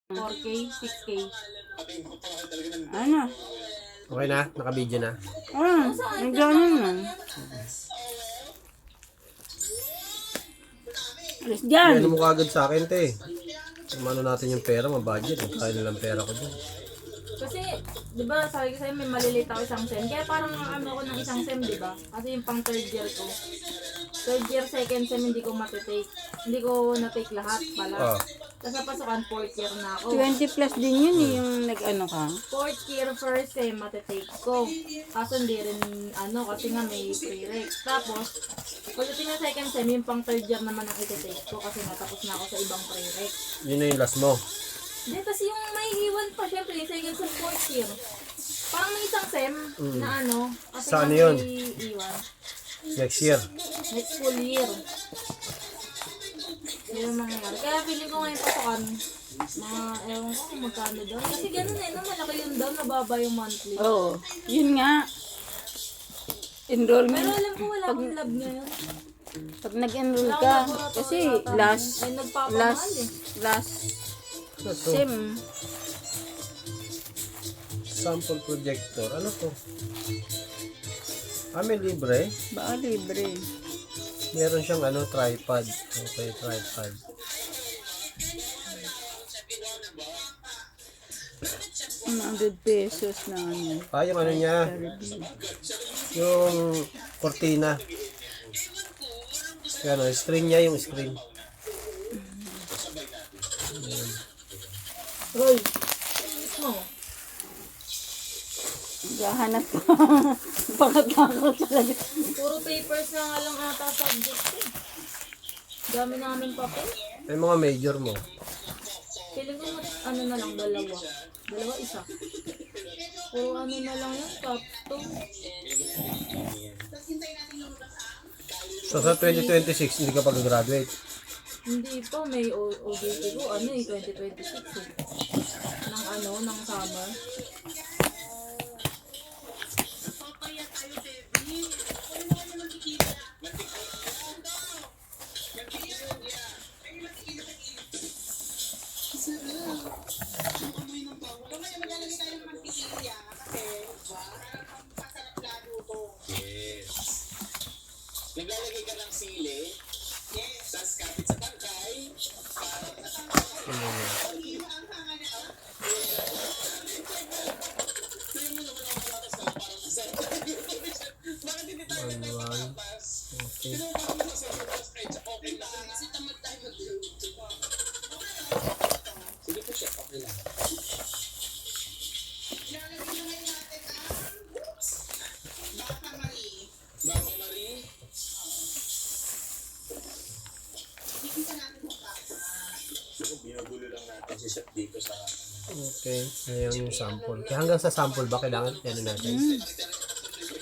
4K, 6K. Ano? Okay na? Naka-video na? Nagdanan na. Alis dyan. Ano mo kagad sa akin, te? Kumano natin yung pera, mabudget. Kaya nilang pera ko dyan. Kasi, di ba, sabi ko sa'yo, may malilate ako isang sem. Kaya parang ano ako ng isang sem, di ba? Kasi yung pang third year ko. Third year, second sem, hindi ko matitake. Hindi ko na-take lahat pala. Oh. Tapos napasukan, fourth year na ako. 20 plus din yun eh, yung nag-ano ka. Fourth year, first sem, matitake ko. Kaso hindi rin, kasi nga may pre-rec. Tapos, pagdating na second sem, yung pang third year naman ang ititake ko kasi natapos na ako sa ibang pre-rec. Yun na yung last mo. Hindi, tapos yung may iwan pa, syempre, yung second sem, fourth year. Parang may isang sem na kasi Saan nga yun? may iwan. Next year. Next school year. Yun ang mangyayari. Kaya feeling ko ngayon pasukan, ewan ko kung magkano daw. Kasi ganun malaki yun daw, nababa yung monthly. Oo. Yun nga. Enrollment. Pero alam ko wala akong lab ngayon. Pag nag-enroll Wala ka, akong laboratory kasi ata. last Ay, nagpapamahal eh. Ano to? sim. Sample projector. Ano to? May libre. Baka libre. Meron siyang tripod. Okay, tripod. ₱100 na ano. Yung niya, yung cortina. Yan, screen niya, yung screen. Roy, mo. Gahanap ka. Pagkakakot talaga. Puro papers na nga lang ata subject eh. Dami namin papel. Yung mga major mo. Feeling ko na lang, dalawa. Dalawa, isa. Puro na lang yun, top 2. So sa 2026, hindi ka pag-graduate. Hindi pa, may OJT ko, 2026 eh. Ng summer. Naglalagay ka ng sili, tapos kapit sa tangkay, bakit hindi tayo nagpapatas? Okay. Kasi tamad tayo magluto. Sige po chef, okay lang. Baka Marie? Binugulo lang natin si chef dito sa... Okay. Ayan yung sample. Kaya hanggang sa sample ba kailangan natin?